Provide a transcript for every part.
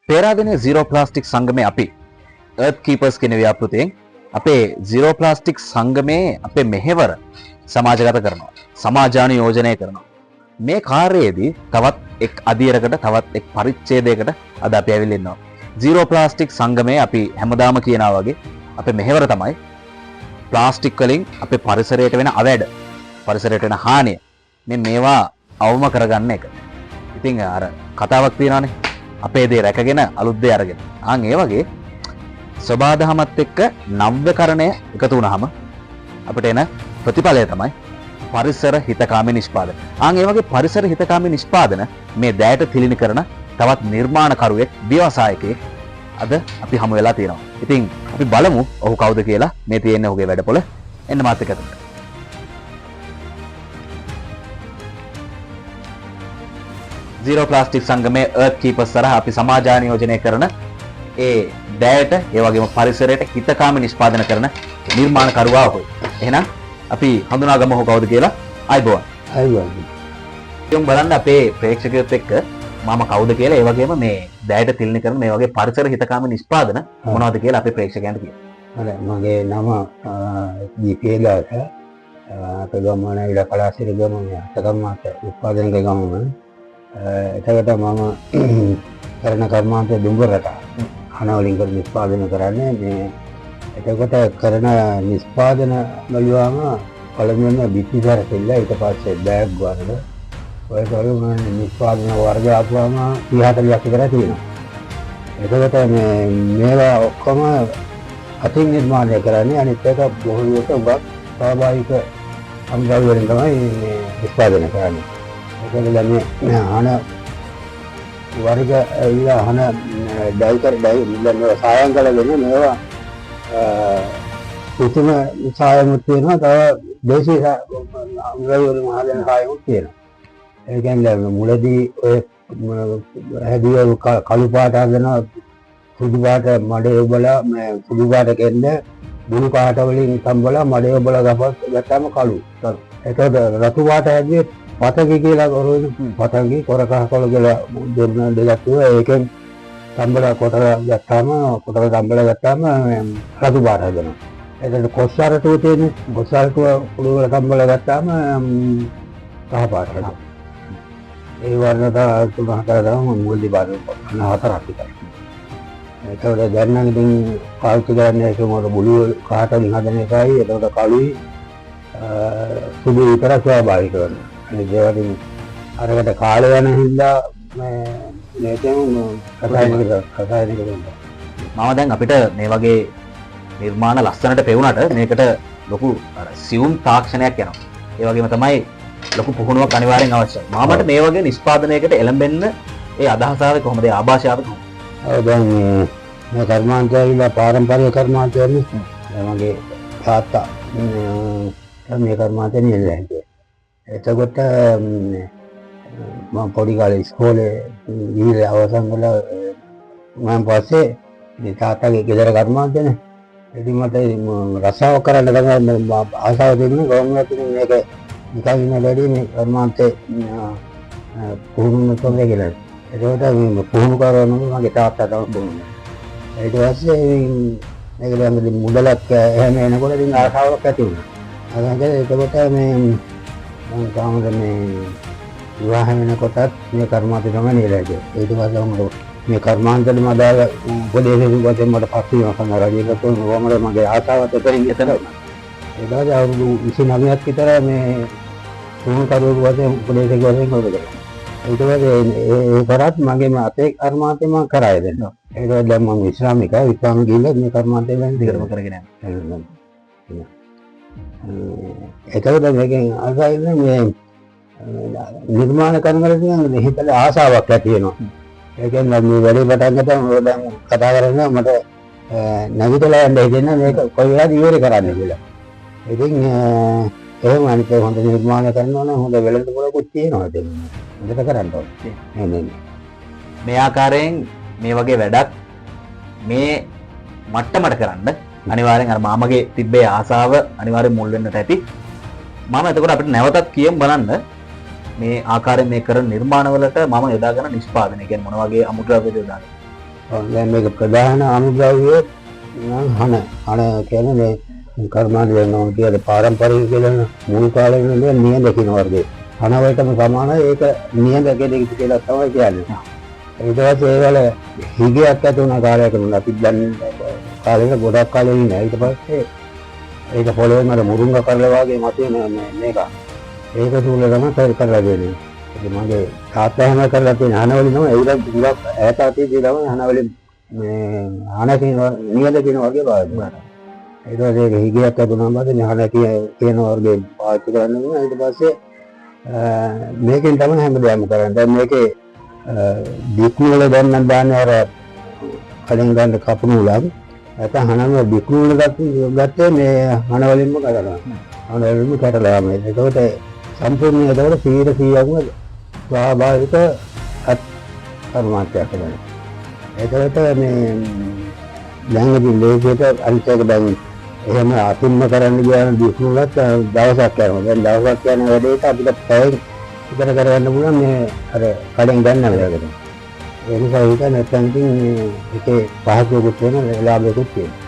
Peradeniya zero plastic සංගමයේ අපි earth keepers කියන ව්‍යාපෘතියෙන් අපේ zero plastic සංගමයේ අපේ මෙහෙවර සමාජගත කරනවා. සමාජානුයෝජනය කරනවා. මේ කාර්යයේදී තවත් එක් අධීරකට තවත් එක් පරිච්ඡේදයකට අද අපි ඇවිල්ලා ඉන්නවා. zero plastic සංගමයේ අපි හැමදාම කියනවා වගේ අපේ මෙහෙවර තමයි ප්ලාස්ටික් වලින් අපේ පරිසරයට වෙන අවැඩ, පරිසරයට වෙන හානිය මේවා අවම කරගන්න එක. ඉතින් අර කතාවක් තියෙනවානේ අපේ දේ රැකගෙන අලුත් දේ අරගෙන. ඒ වගේ සබාදහමත් එක්ක නව්‍යකරණය එකතු වුණාම අපිට එන ප්‍රතිඵලය තමයි පරිසර හිතකාමී නිෂ්පාදන. ඒ වගේ පරිසර හිතකාමී නිෂ්පාදන මේ දැයට තිලිනි කරන තවත් නිර්මාණකරුවෙක්, ව්‍යවසායකයෙක් අද අපි හමු වෙලා තියෙනවා. ඉතින් අපි බලමු ඔහු කවුද කියලා. මේ තියෙන්නේ ඔහුගේ වැඩපොළ. එන්න මාත් එක්ක. zero plastic සංගමයේ earth keepers සරහ අපි සමාජානුයෝජනය කරන ඒ දැයට ඒ වගේම පරිසරයට හිතකාමී නිෂ්පාදන කරන නිර්මාණකරුවා ඔහුයි. එහෙනම් අපි හඳුනාගමු ඔහු කවුද කියලා. අයබෝන්. අයබෝන්. යොමු බලන්න අපේ ප්‍රේක්ෂකයොත් එක්ක මම කවුද කියලා, ඒ වගේම මේ දැයට තිලිනි කරන මේ වගේ පරිසර හිතකාමී නිෂ්පාදන මොනවද කියලා අපේ ප්‍රේක්ෂකයන්ට කියන්න. හරි, මගේ නම දීපේලාස. අපේ ගමන ඉල කලාසිරි ගමන අතකම්මාත උත්පාදනක ගමන. එතකොට මම කරන කර්මාන්තය දුම්බරට හනවලින් කර නිෂ්පාදන කරන්නේ. මේ එතකොට කරන නිෂ්පාදන බලුවාම පළමුවෙන්ම බිත්තිසාර කෙල්ල, ඊට පස්සේ බෑග් වර්ග, ඔය වගේ නිෂ්පාදන වර්ග ආපුවාම 30-40ක් විතර තියෙනවා. එතකොට මේවා ඔක්කොම අතින් නිර්මාණය කරන්නේ. අනිත් එක බොහෝ විට උගත් ස්වාභාවික අමුද්‍රව්‍ය වලින් තමයි මේ නිෂ්පාදනය කරන්නේ. ඒකවල මේ අහන වර්ග ඇවිල්ලා අහන ඩයි සායම් කළගෙන මේවා කිසිම සායමුත් තියෙනවා. තව දේශීය අමුද්‍රව්‍ය වලින් හදන සායමුත් තියෙනවා. ඒ කියන්නේ මුලදී ඔය හැදිය කළු පාට හදනවා, සුදු පාට මඩේ ඔබලා මේ සුදු පාට කෙන්න බුළු පාට වලින් සම්බලා මඩේ ඔබලා ගත්තාම කළු. ඒකට රතු පාට හැදියේ පතකි කියලා කරුවොත් පතකි කොරකහ කොළ කියලා දෙන්න දෙයක් තියෙනවා. ඒකෙන් සම්බලා කොටර ගත්තාම රතු පාට හදනවා. ඒකට කොස්සාරටුව තියෙන්නේ, කොස්සාරටුව කුළු වල සම්බලා ගත්තාම කහ පාට හදනවා. ඒ වර්ණත 3-4 තමයි මුල්දි බාර 4ක් විතර. ඒකවල දැන් නම් ඉතින් පාවිච්චි කරන්නේ ඒක මොකද බුළු කහට වලින් හදන එකයි. ඒකට කළුයි සුදු විතරක් ස්වාභාවික කරනවා. අනිත් ඒවායින් අරකට කාලය යන හින්දා මේකෙන් රසායනික කරනවා. මම දැන් අපිට මේ වගේ නිර්මාණ ලස්සනට පෙවුනට මේකට ලොකු සියුම් තාක්ෂණයක් යනවා. ඒ වගේම තමයි ලොකු පුහුණුවක් අනිවාර්යෙන් අවශ්‍යයි. මාමට මේ වගේ නිෂ්පාදනයකට එළඹෙන්න ඒ අදහස ආවේ කොහොමද? ඒ ආభాෂය ආවේ කොහොමද? දැන් මේ කර්මාන්තය විලා පාරම්පරික කර්මාන්තයනේ. මගේ තාත්තා මේ කර්මාන්තේ නියැලලා හිටියේ. එතකොට මම පොඩි කාලේ ඉස්කෝලේ ඉවිල අවසන් කළා. මම පස්සේ මේ තාත්තගේ ගෙදර කර්මාන්තනේ. ඉතින් මට රසාව කරන්න තමයි ආසාව තිබුණේ. ගොම්මත් මේක නිකන් ඉන්න වැඩි මේ කර්මාන්තේ පුහුණු කරන්න කියලා. ඒකට මේ පුහුණු කරනවා මගේ තාත්තා තමයි පුහුණු. ඊට පස්සේ මේක දැන් මුදලක් එහෙම එනකොට ඉතින් ආසාවක් ඇති වුණා. ඒකට මේ මම තාමද මේ විවාහ වෙනකොටත් මේ කර්මාන්තේ තමයි නියැලෙන්නේ. ඊට පස්සේ මම මේ කර්මාන්තෙම දාල උපදේශක වශයෙන් මට පස්සේ මම රජයකට කොහොමද මගේ ආසාවත් එතනින් එතන. ඒ දාලා අවුරුදු 29ක් විතර මේ පුහුණු කරුවෙකු වශයෙන් උපදේශක වශයෙන් කරගත්තා. ඊට පස්සේ ඒ කරත් මගේ අතේ කර්මාන්තේ මම කරාය දෙන්නවා. ඒක දැන් මම විශ්‍රාමිකයි. විශ්‍රාම ගිහිල්ලා මේ කර්මාන්තේ දැන් දිගටම කරගෙන යනවා. ඒකවල මේකෙන් ආසයින්නේ මේ නිර්මාණ කරනකොට කියන්නේ හිතේ ආසාවක් ඇති වෙනවා. ඒ කියන්නේ මේ වැඩේ පටන් ගත්තාම දැන් කතා කරන්නේ මට නැගිටලා යන්න හිතෙන්නේ මේක කොයි වෙලාවද ඉවර කරන්න කියලා. ඉතින් එහෙම අනිත් හොඳ නිර්මාණ කරනවා නම් හොඳ වෙළඳ පොලකුත් තියෙනවා දෙන්න. හොඳට කරන්න ඕනේ. මේ ආකාරයෙන් මේ වගේ වැඩක් මේ මට්ටමට කරන්න අනිවාර්යෙන් අර මාමගේ තිබ්බේ ආසාව අනිවාර්යෙන් මුල් වෙන්නට ඇති. මම එතකොට අපිට නැවතත් කියමු බලන්න මේ ආකාරයෙන් මේ කරන නිර්මාණවලට මම යොදාගන්න නිෂ්පාදනය කියන්නේ මොන වගේ අමුද්‍රව්‍යද යොදාගන්නේ. දැන් මේක ප්‍රධාන අමුද්‍රව්‍ය නම් හන කියන්නේ මේ කර්මාන්ත වෙනවා කියන පාරම්පරික කියලා මුල් කාලේ ඉඳන් නියඳ කියන වර්ගයේ. හනවලටම සමානයි ඒක නියඳ කෙනෙක් කියලා තමයි කියන්නේ. ඊට පස්සේ ඒවල හිගයක් ඇති වුණ කාලයක නුන අපි දැන් කාලෙක ගොඩක් කාලෙ ඉන්නේ. ඊට පස්සේ ඒක පොළොවෙන් අර මුරුංග කරලා වගේ මතුවෙන මේක. ඒක තුල තමයි කරලා දෙන්නේ. ඉතින් මගේ තාත්තා හැම කරලා තියෙන හනවලින් තමයි ඒ උඩ ගුණක් ඈත අතීතයේ තමයි හනවලින් මේ හන කියන නියඳ කියන වගේ බලන්න. ඊට පස්සේ ඒක හිගයක් ඇති වුණාම පස්සේ හන කියන වර්ගයෙන් පාවිච්චි කරන්න ඕන. ඊට පස්සේ මේකෙන් තමයි හැමදේම කරන්නේ. දැන් මේකේ බික්කුල වල දැන් නම් දාන්නේ අර කලින් ගන්න කපුණු උලක්. නැත්නම් හනම බික්කුල ගත්තේ මේ හන වලින්ම කරනවා. හන වලින්ම කැටලා මේ. ඒකට සම්පූර්ණ ඒකට 100%ක්ම ස්වාභාවික කර්මාන්තයක් කරනවා. ඒකට මේ දැන් ඉතින් ලේසියට අනිත් එක දැන් එහෙම අතිම්ම කරන්න ගියාම බික්කුලත් දවසක් යනවා. දැන් දවසක් යන වැඩේට අපිට පැය ඉතර කරගන්න පුළුවන් මේ අර කඩෙන් ගන්න වෙලාවකට. ඒ නිසා ඒක නැත්නම් ඉතින් ඒකේ පහසුවකුත් වෙන ලාභයකුත් තියෙනවා.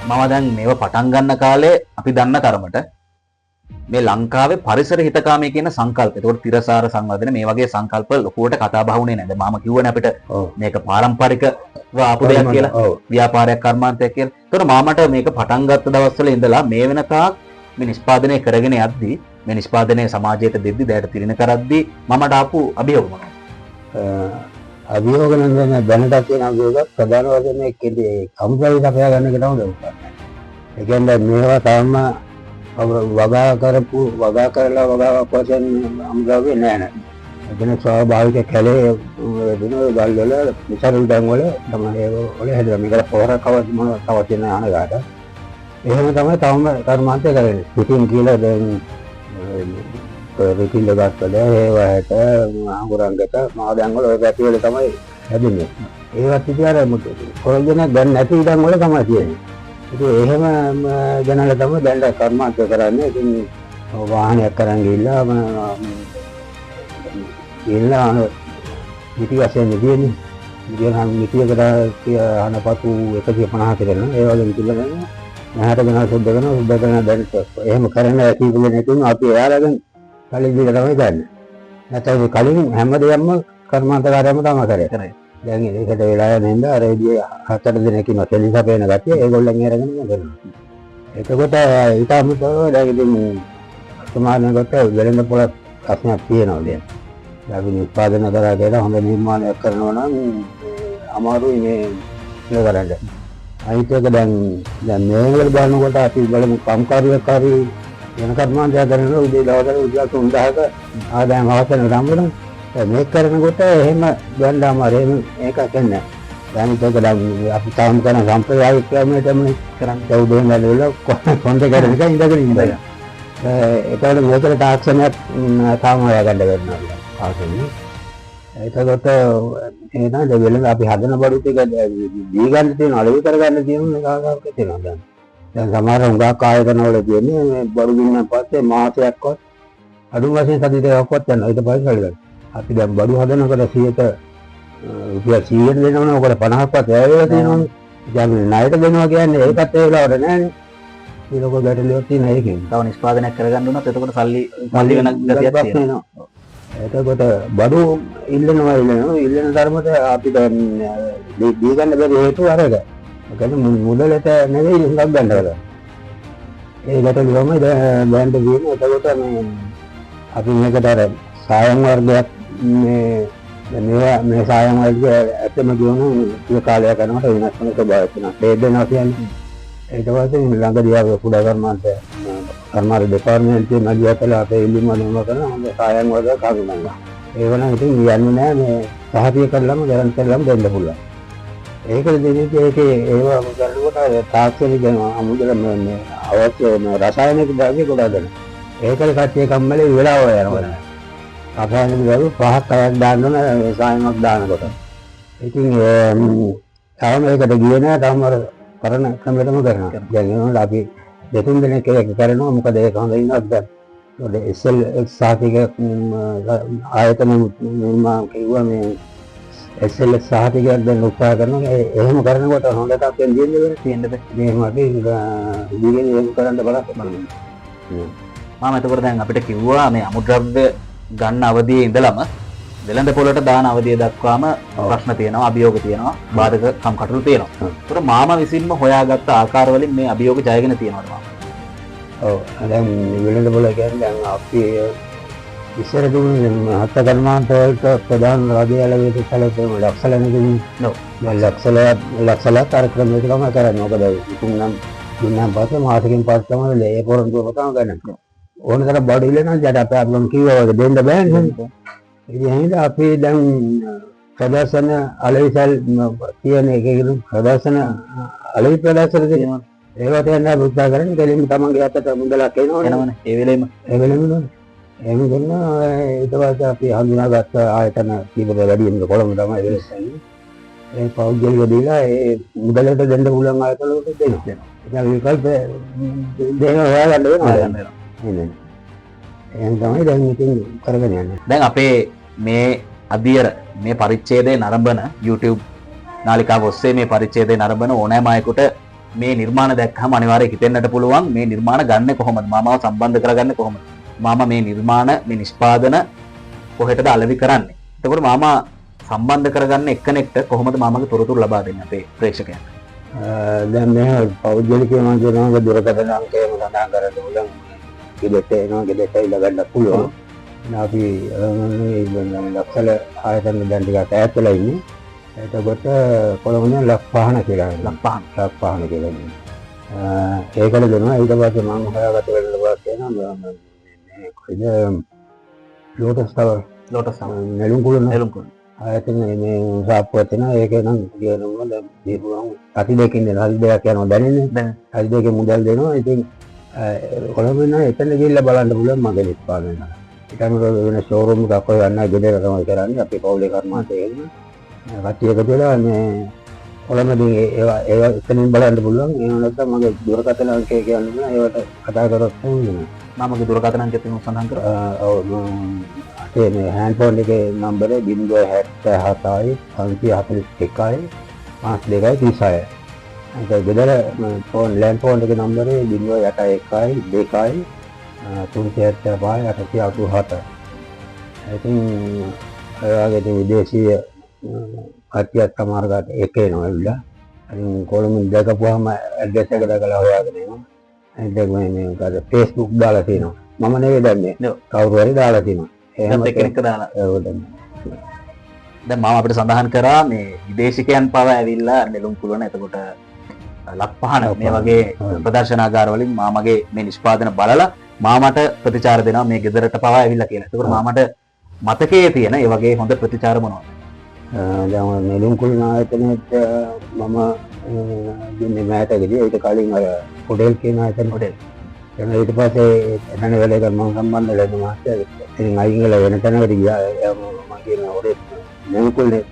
මම දැන් මේව පටන් ගන්න කාලේ අපි දන්න තරමට මේ ලංකාවේ පරිසර හිතකාමී කියන සංකල්ප. ඒකට තිරසාර සංවර්ධන මේ වගේ සංකල්ප ලොකුවට කතා බහ වුණේ නැහැ. මම කිව්වනේ අපිට මේක පාරම්පරිකව ආපු දෙයක් කියලා. ව්‍යාපාරයක් කර්මාන්තයක් කියලා. ඒතකොට මාමට මේක පටන් ගත්ත දවස්වල ඉඳලා මේ වෙනතාක් මේ නිෂ්පාදනය කරගෙන යද්දී මේ නිෂ්පාදනය සමාජයට දෙද්දි දැයට තිරින කරද්දී මමට ආපු අභියෝග මොනවද? අභියෝග නම් දැනට තියෙන අභියෝග ප්‍රධාන වශයෙන් මේ කෙටි කම්පැනි අපයා ගන්න එක තමයි උත්සාහ. ඒ කියන්නේ මේවා තාම වගා කරලා වශයෙන් අමුද්‍රව්‍ය නෑ නේද? එතන ස්වාභාවික කැලේ දිනවල ගල් වල විසරුල් ඩැම් වල තමයි ඒක වල හැදලා මේකට පොහොරක් අවශ්‍ය මොනවද තවත් යන අනගාට. එහෙම තමයි තවම කර්මාන්තය කරන්නේ. පිටින් කියලා දැන් රිකිල්ල ගත්තද ඒවට අඟුරංගක මාදන් වල ඔය පැති වල තමයි හැදෙන්නේ. ඒවත් ඉතින් අර කොරගෙන දැන් නැති ඉඩම් වල තමයි තියෙන්නේ. ඉතින් එහෙම ජනල තමයි දැන් කර්මාන්ත කරන්නේ. ඉතින් වාහනයක් කරන් ගිහිල්ලා පිටි වශයෙන් නෙදියනේ. ඉතින් මිටියකට අනපතු 150 කරනවා. ඒ වගේ මිටිලා ගන්නවා. නැහැට ගනවා සුද්ධ කරනවා දැන් එහෙම කරන්න ඇතිවෙන්නේ නැතුන අපි එයාලගෙන් කලින් දිග තමයි ගන්න. නැත්නම් කලින් හැමදේම කර්මාන්තකාරයම තමයි කරේ. දැන් ඒකට වෙලා යන හින්දා අර ඉතින් 4 දිනකින් සෙලිස පේන ගැතිය ඒගොල්ලන් අරගෙන කරනවා. එතකොට ඊට අමතරව දැන් ඉතින් සමානකට වෙළඳ පොළ ප්‍රශ්නයක් තියෙනවා දැන්. අපි නිෂ්පාදන කරලා හොඳ නිර්මාණයක් කරනවා නම් අමාරුයි මේ කරන්න. අනිත් එක දැන් මේවල බලනකොට අපි බලමු කම්කාරියකාරී වෙන කර්මාන්තය කරනවා උදේ දවල්වල උදේ 3:00ක ආදායම අවසන් ගම්බුන මේක කරනකොට එහෙම ගන්න අමාරු මේක කියන්නේ. අනිත් එක දැන් අපි තාම කරන සම්ප්‍රදායික ක්‍රමයටම කරන්නේ උදේ වල කොන්ද කරන එක ඉඳගෙන ඉඳලා. ඒකට මේකට තාක්ෂණයක් තාම හොයාගන්න වෙනවා. ආසන්නේ. ඒකකට එහෙනම් වෙලඳ අපි හදන බඩු ටික දී ගන්න තියෙන අලෙවි කර ගන්න තියෙන කාකාවක් තියෙනවා දැන්. දැන් සමහර උඟක් ආයතන වල තියෙන්නේ මේ බඩු ගින්නන් පස්සේ මාසයක්වත් අඩු වශයෙන් සති දෙකක්වත් යනවා. ඊට පස්සේ හරියට. අපි දැන් බඩු හදනකොට 100ට රුපියල් 100ක් දෙනවනේ ඔකට 50ක්වත් වැය වෙලා තියෙනවනේ. දැන් ණයට දෙනවා කියන්නේ ඒකත් ඒ වෙලාවට නෑනේ. මේ ලොකෝ ගැටලුවක් තියෙන එකකින්. තව නිෂ්පාදනයක් කරගන්න උනත් එතකොට සල්ලි වෙන ගතියක් තියෙනවා. එතකොට බඩු ඉල්ලනවා ඉල්ලන ධර්මයට අපිට දී ගන්න බැරි හේතුව අරක. ඒ කියන්නේ මුදලට නෙවෙයි හුඟක් ගන්න වෙලා. ඒ ගැටලුවම දැන් තියෙන්නේ. එතකොට මේ අපි මේකට අර සායම් වර්ගයක් මේ සායම් වර්ගය ඇත්තම කියනවා කාලයක් යනකොට වෙනස් වෙන ස්වභාවයක් තියෙනවා. ඒ දෙනවා කියන්නේ. ඊට පස්සේ ළඟදී ආව කුඩා කර්මාන්ත දෙපාර්තමේන්තුවේ මැදිහත්ලා අපේ ඉල්ලීම අනුව කරන හොඳ සායම් වර්ග කරුණා. ඒ වුණා ඉතින් කියන්නේ නෑ මේ සහතිය කරලම ගරන්ට් කරලම දෙන්න පුළුවන්. ඒකද දෙන්නේ ඒකේ ඒවා කරනකොට තාක්ෂණික අමුදල මේ අවශ්‍ය රසායනික ද්‍රව්‍ය ගොඩක් ගන්න. ඒකල කට්ටිය කම්මලේ වෙලාව යනවා. රසායනික ද්‍රව්‍ය 5ක් 6ක් දාන්න ඕන සායමක් දානකොට. ඉතින් තාම ඒකට ගියේ නෑ තාම අර කරන ක්‍රමයටම කරනවා. දැන් ඒනොත් අපි දෙතුන් දිනක් ඒක කරනවා. මොකද ඒක හොඳ ඉන්නත් දැන් SL සාහිතික ආයතන නිර්මාණ කිව්වා මේ SLS සහතිකයක් දෙන්න උත්සාහ කරනවා. එහෙම කරනකොට හොඳට අපෙන් දින්නේ තියෙන්නද මේ අපි දිගින් එහෙම කරන්න බලන්න. මම එතකොට දැන් අපිට කිව්වා මේ අමුද්‍රව්‍ය ගන්න අවධියේ ඉඳලම වෙළඳ පොළට දාන අවධිය දක්වාම ප්‍රශ්න තියෙනවා, අභියෝග තියෙනවා, බාධක කම්කටොළු තියෙනවා. ඒතර මාම විසින්ම හොයාගත්ත ආකාර වලින් මේ අභියෝග ජයගෙන තියෙනවද මාම? ඔව් දැන් වෙළඳ පොළ කියන්නේ දැන් අපි ඉස්සර දුන්නේ හත කර්මාන්ත වලට ප්‍රධාන රාජ්‍යාලවේදී සැලකුම් ලක්ෂල නෙදුනේ. ඔව්. දැන් ලක්ෂල කාර්යක්‍රමයක තමයි කරන්නේ. මොකද ඉතින් නම් දුන්නා පස්සේ මාසෙකින් පස්සේ තමයි ලේ පොරොන්දුව තමයි ගන්න. ඕනතර බඩු ඉල්ලනවා ජට අපේ අපලම් කිව්වා වගේ දෙන්න බෑනේ. ඉතින් එහෙනම් අපි දැන් ප්‍රදර්ශන අලවිසල් කියන එකකින් ප්‍රදර්ශන අලවි ප්‍රදර්ශන දෙනවා. ඒවට යන්න උත්සාහ කරන්නේ කෙලින්ම තමන්ගේ අතට මුදලක් එනවනේ. ඒ වෙලෙම එහෙම කරනවා. ඊට පස්සේ අපි හඳුනාගත්ත ආයතන කීපද වැඩියෙන් කොළඹ තමයි වෙලෙන්නේ. ඒ පෞද්ගලික දීලා ඒ මුදලට දෙන්න පුළුවන් ආයතන වලට දෙනවා. ඒක විකල්ප දෙන හොයාගන්න වෙනවා. එහෙනම් තමයි දැන් ඉතින් කරගෙන යන්නේ. දැන් අපේ මේ අධියර මේ පරිච්ඡේදයේ නරඹන YouTube නාලිකාව ඔස්සේ මේ පරිච්ඡේදයේ නරඹන ඕනෑම අයෙකුට මේ නිර්මාණ දැක්කම අනිවාර්යයෙන් හිතෙන්නට පුළුවන් මේ නිර්මාණ ගන්නෙ කොහොමද? මාමව සම්බන්ධ කරගන්නේ කොහොමද? මාම මේ නිර්මාණ මේ නිෂ්පාදන කොහෙටද අලෙවි කරන්නේ? එතකොට මාමා සම්බන්ධ කරගන්න එක්කෙනෙක්ට කොහොමද මාමගේ තොරතුරු ලබා දෙන්නේ අපේ ප්‍රේක්ෂකයන්ට? දැන් මේ පෞද්ගලිකව මම කියනවා දුරකථන අංකයම සඳහන් කරලා උලන් ගෙදරට එනවා ගෙදරට ඉලගන්න පුළුවන්. අපි ලක්ෂල ආයතන දැන් ටිකක් ඈත් වෙලා ඉන්නේ. එතකොට කොළඹ ලක්පහන කියලා ලක්පහන කියලා ඉන්නේ. ඒකට දෙනවා. ඊට පස්සේ මම හොයාගත්ත වෙලාවට කියනවා මේ කොයිද ලෝටස් ටවර් නෙළුම් කුළුණ ආයතන මේ සාප්පුව තියෙනවා. ඒක නම් කියනවා දැන් දීපුවම අති දෙකකින් දෙන හරි දෙයක් යනවා දැනෙන්නේ. හරි දෙකේ මුදල් දෙනවා. ඉතින් කොළඹ නම් එතන ගිහිල්ලා බලන්න පුළුවන් මගේ නිෂ්පාදනය. ඊටම වෙන ෂෝරූම් එකක් ඔය යන්න ගෙදර තමයි කරන්නේ. අපි පෞලේ කර්මාන්තයේ ඉන්නේ. කට්ටිය එකතු වෙලා මේ කොළඹදී ඒවා එතනින් බලන්න පුළුවන්. එහෙම නැත්නම් මගේ දුරකථන අංකය කියන්නේ ඒවට කතා කරොත් හොඳයි. මමගේ දුරකථන අංකය තියෙනවා සඳහන් කරා. ඔව් මේ හෑන්ඩ්ෆෝන් එකේ නම්බරේ 077යි 541යි 5236. ඒක ගෙදර ෆෝන් ලෑන්ඩ් ෆෝන් එකේ නම්බරේ 081යි 2යි 375යි 887. ඉතින් ඔයගේ විදේශීය කට්ටියක් සමහර කාට එක එනවා ඇවිල්ලා. ඉතින් කොළඹ දැකපුවාම ඇඩ්‍රස් එක දැකලා හොයාගෙන එනවා. ඒක මේ Facebook දාලා තියෙනවා. මම නෙවෙයි දන්නේ. කවුරු හරි දාලා තියෙනවා. එහෙම කෙනෙක් දාලා. දැන් මම අපිට සඳහන් කරා මේ විදේශිකයන් පව ඇවිල්ලා නෙළුම් කුළුණ එතකොට ලක්පහන මේ වගේ ප්‍රදර්ශනාගාර වලින් මාමගේ මේ නිෂ්පාදන බලලා මාමට ප්‍රතිචාර දෙනවා මේ ගෙදරට පවා ඇවිල්ලා කියලා. එතකොට මාමට මතකයේ තියෙන ඒ වගේ හොඳ ප්‍රතිචාර මොනවද? දැන් නෙළුම් කුළුණ ආයතනයේත් මම දුන්නේ මෑතකදී. ඒක කලින් අර හොටෙල් කියන ආයතන හොටෙල්. ඊට පස්සේ එතන වැඩ කරන මම සම්බන්ධ වෙලා මාස්ටර් ඉතින් අයින් වෙලා වෙන තැනකට ගියා. මම කියන හොටෙල් නෙළුම් කුළුණේ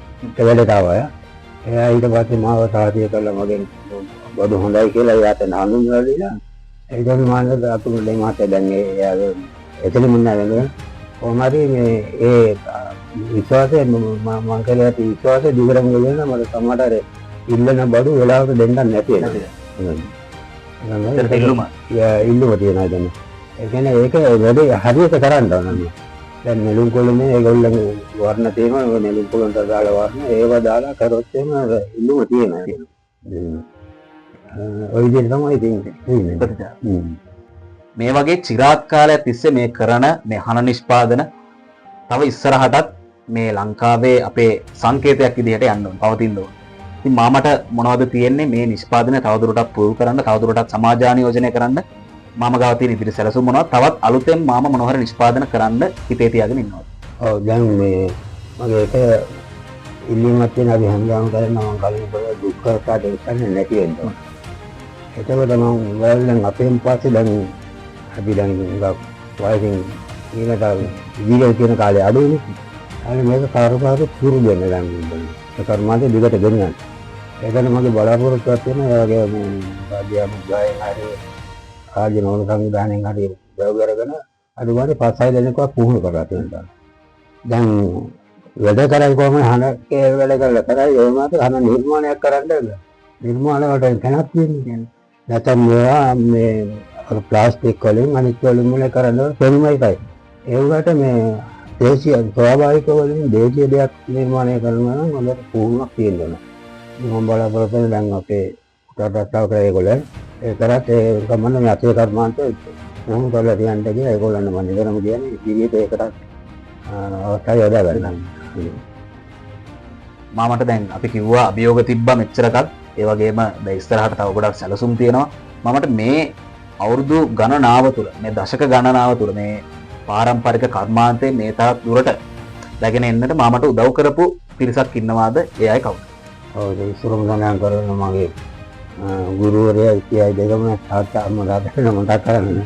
වැඩට ආවා. එයා ඊට පස්සේ මාව සාධිය කළා මගෙන් බඩු හොඳයි කියලා එයාට හඳුන්වලා දීලා. ඒ වගේම මානද අතුරුලේ මාතේ දැන් එයා එතනම නෑ කොහොමද මේ ඒ විශ්වාසය මම කළා ඒ විශ්වාසය දිගටම ගියන මට සමහර ඉල්ලන බඩු වෙලාවට දෙන්නත් නැති වෙනවා. ඉල්ලුම තියනවා දැන්. ඒ කියන්නේ ඒක වැඩි හරියට කරන්න ඕන. දැන් නෙළුම් කුළුණේ ඒගොල්ලන්ගේ වර්ණ තියෙනවා. නෙළුම් කුළුණට දාලා වර්ණ ඒව දාලා කරොත් එහෙම ඉල්ලුම තියෙනවා. ඔය විදිහට තමයි ඉතින් මේ වගේ චිරාත් කාලයක් තිස්සේ මේ කරන මේ හන නිෂ්පාදන තව ඉස්සරහටත් මේ ලංකාවේ අපේ සංකේතයක් විදිහට යන්න ඕන පවතින්න ඕන. ඉතින් මාමට මොනවද තියෙන්නේ මේ නිෂ්පාදනය තවදුරටත් පුරුදු කරන්න, තවදුරටත් සමාජානියෝජනය කරන්න මාම ගාව තියෙන ඉදිරි සැලසුම් මොනවද? තවත් අලුතෙන් මාම මොන හරි නිෂ්පාදන කරන්න හිතේ තියාගෙන ඉන්නවද? ඔව් දැන් මේ මගේ එක ඉල්ලීමක් තියෙන අපි හැමදාම කරනවා මම කලින් පොර දුක්ඛ කාට ඉස්සන්නේ නැති වෙනවා. එතකොට මම වලෙන් අපෙන් පස්සේ දැන් අපි දැන් වයිසින් ඊළඟට වීඩියෝ කියන කාලේ අඩුනේ. අනේ මේක කාර්යකාරී පුරුදු වෙන දැන් ඒ කර්මාන්තේ දිගට ගෙනියන්න. ඒකනේ මගේ බලාපොරොත්තුවක් තියෙනවා. ඒ වගේ මේ රාජ්‍යම ගායන හරි රාජ්‍ය නෝන සංවිධානයෙන් හරි බව කරගෙන අනිවාර්ය 5-6 දෙනෙක්ව පුහුණු කරලා තියෙනවා. දැන් වැඩ කරයි කොහොම හනකේ වැඩ කරලා කරයි ඒ මාත හන නිර්මාණයක් කරන්න නිර්මාණ වලට කනක් තියෙන්නේ නැත්නම් මේවා මේ ප්ලාස්ටික් වලින් අනිත් වලින් මුල කරන්න පොලිමරයි ඒ වලට මේ දේශීය ස්වාභාවික වලින් දේශීය දෙයක් නිර්මාණය කරනවා නම් හොඳට පුහුණුවක් තියෙනවා මම බලාපොරොත්තු වෙන දැන් අපේ රටාව කරේ ඒගොල්ලන් ඒ කරත් ඒ ගමන මේ අතේ කර්මාන්ත පුහුණු කරලා තියන්න කියලා ඒගොල්ලන් මම නිතරම කියන්නේ ජීවිතේ ඒකට අවස්ථාව යොදා ගන්න. මාමට දැන් අපි කිව්වා අභියෝග තිබ්බා මෙච්චරකල් ඒ වගේම දැන් ඉස්සරහට තව ගොඩක් සැලසුම් තියෙනවා මමට මේ අවුරුදු ගණනාව තුළ මේ දශක ගණනාව තුළ මේ පාරම්පරික කර්මාන්තයේ මේ තරම් දුරට දැගෙන එන්නට මාමට උදව් කරපු පිරිසක් ඉන්නවාද ඒ අය කවුද? ඔව් ඒ ඉස්සරම ගණන් කරන මගේ ගුරුවරයා ඉතියි දෙකම තාත්තා අම්මලා දැන මතක් කරන්නේ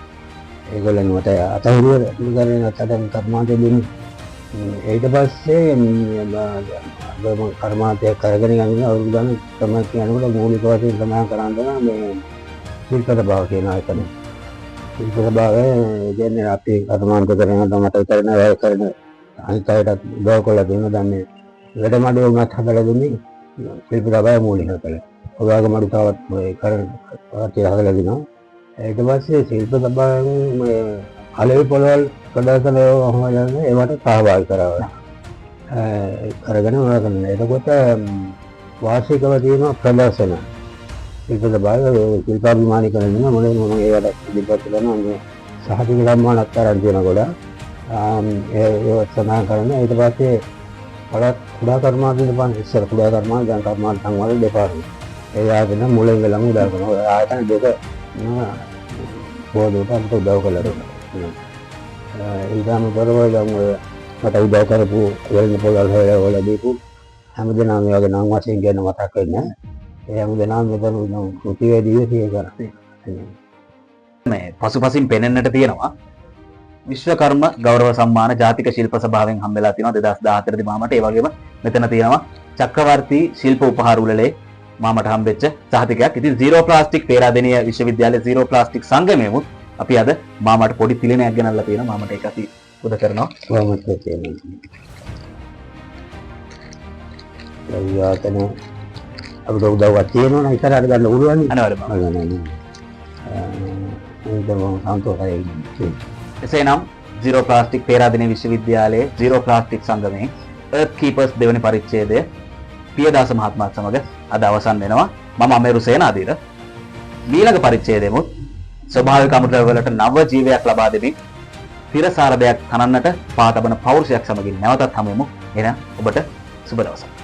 ඒගොල්ලන් මට අතහිරුව නිකන් අතටම කර්මාන්තේ දෙන්නේ ඊට පස්සේ මම කර්මාන්තය කරගෙන යන්නේ අවුරුදු ගණන් තමයි කියනකොට මූලික වශයෙන් තමයි කරන්නේ මේ ශිල්පද භාව කියන එකනේ ශිල්පද භාවය කියන්නේ අපි කර්මාන්ත කරන තමයි කරන වැය කරන අනිත් අයටත් උදව් කරලා දෙන දැන් මේ වැඩමඩුව උනත් හදලා දුන්නේ ශිල්පද භාවය මූලික කරලා ඔයාගේ මඩු තවත් මේ කරන පාටි හදලා දෙනවා ඊට පස්සේ ශිල්පද භාවයෙන් මේ අලෙවි පොළවල් ප්‍රදර්ශන ඒවට සහභාගී කරනවා කරගෙන මොනවා කරන්නේ එතකොට වාර්ෂිකව තියෙන ප්‍රදර්ශන ශිල්පද භාවය ශිල්පාභිමානී කරගෙන මොන ඒවට ඉදිරිපත් කරනවා මේ සහතික සම්මානත් තරම් තියෙන කොට ඒ සමාන කරන ඊට පස්සේ පළාත් කුඩා කර්මාන්ත දෙපාර්තමේන්තුව ඉස්සර කුඩා කර්මාන්ත දැන් කර්මාන්ත සංවර්ධන දෙපාර්තමේන්තුව ඒ ආයතන මුලින්ම ළඟ උදා කරනවා ආයතන දෙක බෝධියට අපිට උදව් කළා ඉඳාම කරවල මට උදව් කරපු වෙලෙන පොළවල් වල දීපු හැමදෙනාම මේ වගේ නම් වශයෙන් ගැන මතක් වෙන්නේ ඒ හැමදෙනාම මෙතන කෘතිවේදී විසිය කරන්නේ මේ පසුපසින් පෙනෙන්නට තියෙනවා විශ්වකර්ම ගෞරව සම්මාන ජාතික ශිල්ප සභාවෙන් හම්බෙලා තියෙනවා 2014 දී මාමට ඒ වගේම මෙතන තියෙනවා චක්‍රවර්ති ශිල්ප උපහාර උළෙලේ මාමට හම්බෙච්ච සහතිකයක්. ඉතින් zero plastic පේරාදෙණිය විශ්වවිද්‍යාලයේ zero plastic සංගමයේමුත් අපි අද මාමට පොඩි පිළිණයක් ගෙනල්ලා තියෙනවා. මාමට ඒක අපි පුද කරනවා. කොහොමද කියන්නේ? ලයියාතන අපිට උදව්වක් තියෙනවනේ ඉතරට ගන්න පුළුවන්. අනිවාර්යයෙන්ම. ඒක මම සන්තෝෂයි. එසේනම් zero plastic පේරාදෙණිය විශ්වවිද්‍යාලයේ zero plastic සංගමයේ earth keepers දෙවනි පරිච්ඡේදය පියදාස මහත්මයාත් සමග අද අවසන් වෙනවා. මම අමේරු සේනාධීර. ඊළඟ පරිච්ඡේදෙමුත් ස්වභාවික අමෘත වලට නව ජීවයක් ලබා දෙමින් තිරසාර දෙයක් තනන්නට පාතබන පෞරුෂයක් සමගින් නැවතත් හමු වෙමු. එහෙනම් ඔබට සුබ දවසක්.